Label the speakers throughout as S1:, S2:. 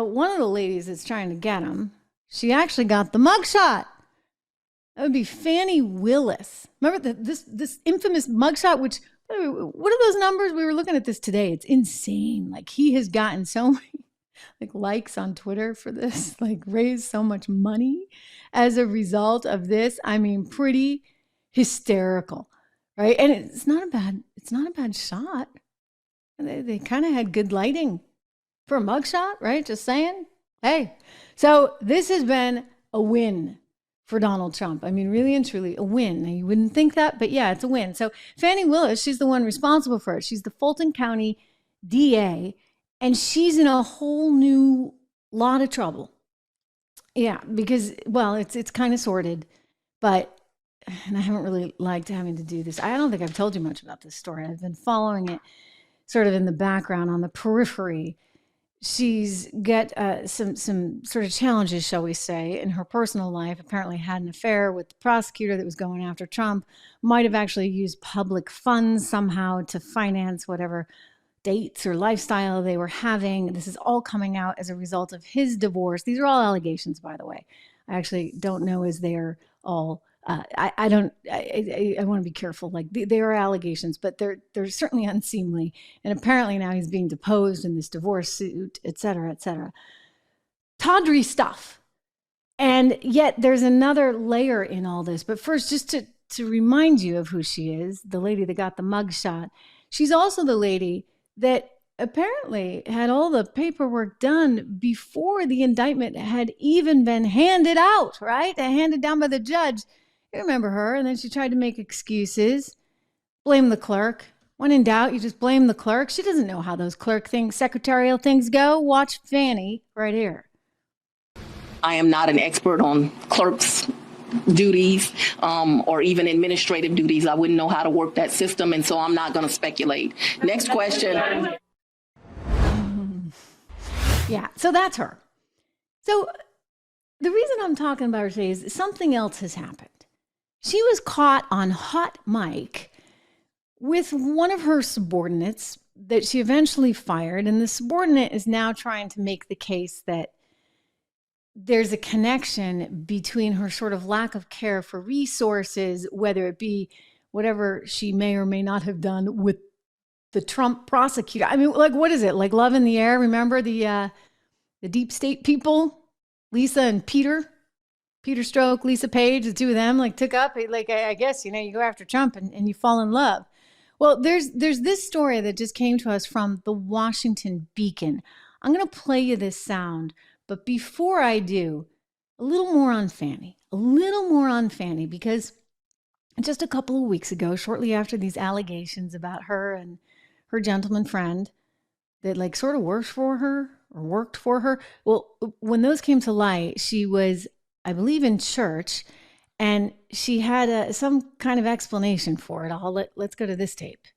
S1: one of the ladies that's trying to get him, she actually got the mugshot. That would be Fani Willis. Remember this infamous mugshot, which, what are those numbers? We were looking at this today. It's insane. Like, he has gotten so many likes on Twitter for this, raised so much money as a result of this. I mean, pretty hysterical, right? And it's not a bad shot. They kind of had good lighting for a mugshot, right? Just saying. Hey, so this has been a win for Donald Trump. I mean, really and truly a win. Now, you wouldn't think that, but yeah, it's a win. So Fani Willis, she's the one responsible for it. She's the Fulton County DA, and she's in a whole new lot of trouble. Yeah, because, well, it's kind of sorted, but, and I haven't really liked having to do this. I don't think I've told you much about this story. I've been following it sort of in the background on the periphery. She's got some sort of challenges, shall we say, in her personal life. Apparently had an affair with the prosecutor that was going after Trump, might have actually used public funds somehow to finance whatever dates or lifestyle they were having. This is all coming out as a result of his divorce. These are all allegations, by the way. I actually don't know as they're all I want to be careful. They are allegations, but they're certainly unseemly. And apparently now he's being deposed in this divorce suit, et cetera, et cetera. Tawdry stuff. And yet there's another layer in all this. But first, just to remind you of who she is, the lady that got the mugshot. She's also the lady that apparently had all the paperwork done before the indictment had even been handed out, right? Handed down by the judge. You remember her. And then she tried to make excuses, blame the clerk. When in doubt, you just blame the clerk. She doesn't know how those clerk things, secretarial things go. Watch Fani right here.
S2: I am not an expert on clerks' duties or even administrative duties. I wouldn't know how to work that system, and so I'm not going to speculate. Next question.
S1: Yeah, so that's her. So the reason I'm talking about her today is something else has happened. She was caught on hot mic with one of her subordinates that she eventually fired, and the subordinate is now trying to make the case that there's a connection between her sort of lack of care for resources, whether it be whatever she may or may not have done with the Trump prosecutor. I mean, what is it? Like Love in the Air? Remember the deep state people, Lisa and Peter Strzok, Lisa Page, the two of them took up, I guess, you go after Trump and you fall in love. Well, there's this story that just came to us from the Washington Beacon. I'm going to play you this sound, but before I do, a little more on Fani, because just a couple of weeks ago, shortly after these allegations about her and her gentleman friend that sort of worked for her, well, when those came to light, she was, I believe, in church, and she had some kind of explanation for it. Let's go to this tape.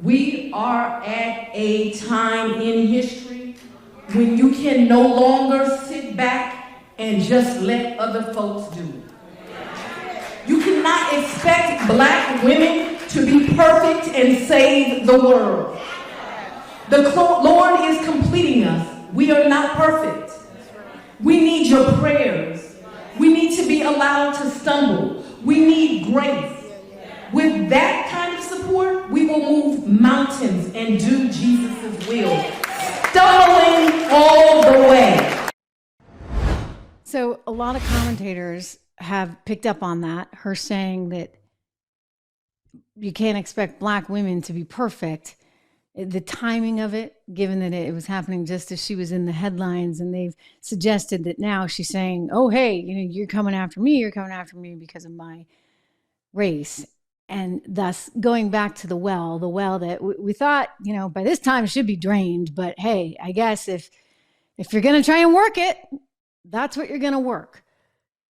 S3: We are at a time in history when you can no longer sit back and just let other folks do it. You cannot expect Black women to be perfect and save the world. The Lord is completing us. We are not perfect. We need your prayers. We need to be allowed to stumble. We need grace. With that kind of support, we will move mountains and do Jesus' will, stumbling all the way.
S1: So a lot of commentators have picked up on that, her saying that you can't expect Black women to be perfect. The timing of it, given that it was happening just as she was in the headlines, and they've suggested that now she's saying, oh, hey, you're coming after me because of my race. And thus going back to the well that we thought, by this time should be drained. But hey, I guess if you're going to try and work it, that's what you're going to work.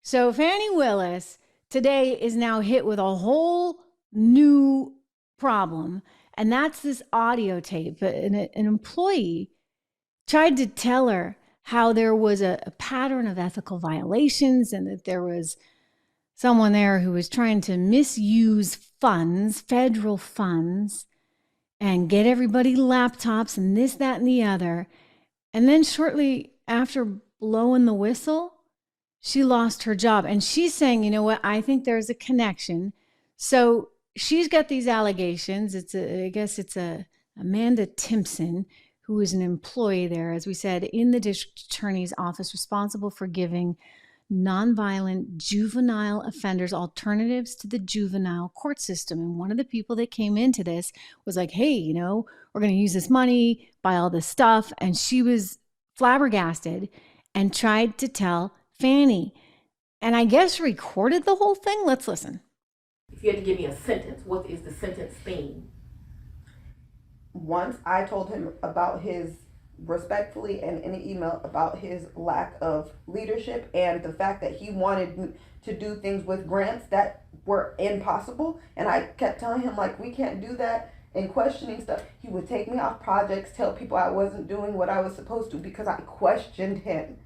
S1: So Fani Willis today is now hit with a whole new problem. And that's this audio tape. An employee tried to tell her how there was a pattern of ethical violations and that there was someone there who was trying to misuse funds, federal funds, and get everybody laptops and this, that, and the other. And then shortly after blowing the whistle, she lost her job. And she's saying, you know what, I think there's a connection. So she's got these allegations. I guess it's Amanda Timpson, who is an employee there, as we said, in the district attorney's office, responsible for giving nonviolent juvenile offenders alternatives to the juvenile court system. And one of the people that came into this was like, hey, you know, we're going to use this money, buy all this stuff. And she was flabbergasted and tried to tell Fani, and I guess recorded the whole thing. Let's listen.
S3: If you had to give me a sentence, what is the sentence theme?
S4: Once I told him about his, respectfully and in an email, about his lack of leadership and the fact that he wanted to do things with grants that were impossible. And I kept telling him, like, we can't do that, and questioning stuff. He would take me off projects, tell people I wasn't doing what I was supposed to because I questioned him.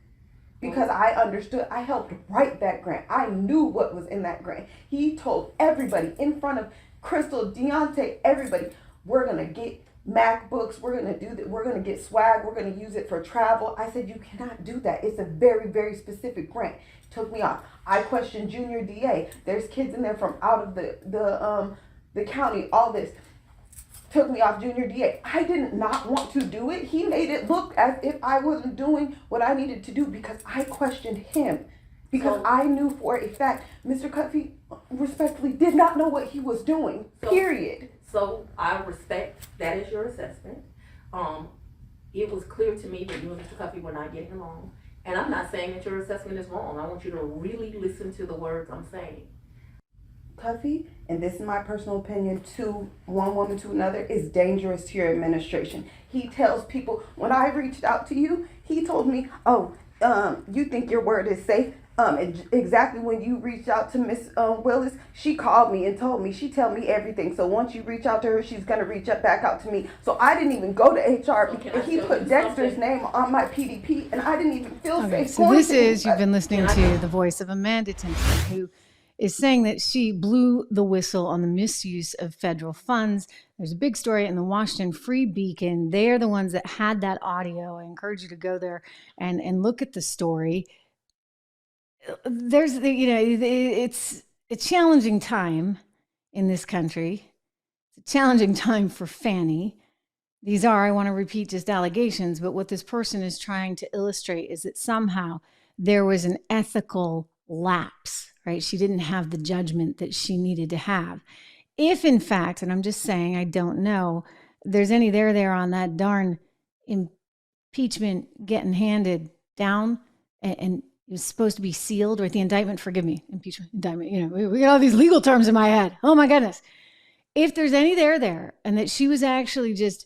S4: Because I understood, I helped write that grant. I knew what was in that grant. He told everybody in front of Crystal, Deontay, everybody, we're gonna get MacBooks, we're gonna do that, we're gonna get swag, we're gonna use it for travel. I said, you cannot do that. It's a very, very specific grant. Took me off. I questioned Junior DA. There's kids in there from out of the county, all this. Took me off Junior DA. I did not want to do it. He made it look as if I wasn't doing what I needed to do because I questioned him. Because I knew for a fact Mr. Cuffey respectfully did not know what he was doing, period.
S3: So I respect that is your assessment. It was clear to me that you and Mr. Cuffey were not getting along. And I'm not saying that your assessment is wrong. I want you to really listen to the words I'm saying.
S4: Cuffey, and this is my personal opinion, to one woman to another, is dangerous to your administration. He tells people, when I reached out to you, he told me, oh, you think your word is safe? Exactly when you reached out to Miss Willis, she called me and told me, she tell me everything. So once you reach out to her, she's going to reach back out to me. So I didn't even go to HR, and he put Dexter's name on my PDP, and I didn't even feel safe.
S1: So this is, you've been listening to the voice of Amanda Timpson, who is saying that she blew the whistle on the misuse of federal funds. There's a big story in the Washington Free Beacon. They are the ones that had that audio. I encourage you to go there and look at the story. There's it's a challenging time in this country. It's a challenging time for Fani. These are, I want to repeat, just allegations, but what this person is trying to illustrate is that somehow there was an ethical lapse, right? She didn't have the judgment that she needed to have. If in fact, and I'm just saying, I don't know, there's any there on that darn impeachment getting handed down, and it was supposed to be sealed, right? The indictment, forgive me, impeachment, indictment, you know, we got all these legal terms in my head. Oh my goodness. If there's any there, and that she was actually just,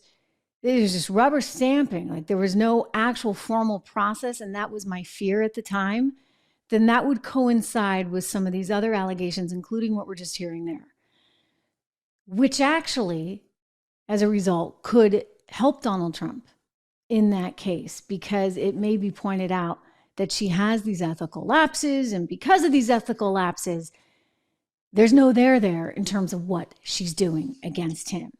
S1: it was just rubber stamping, like there was no actual formal process, and that was my fear at the time, then that would coincide with some of these other allegations, including what we're just hearing there, which actually, as a result, could help Donald Trump in that case, because it may be pointed out that she has these ethical lapses, and because of these ethical lapses, there's no there in terms of what she's doing against him.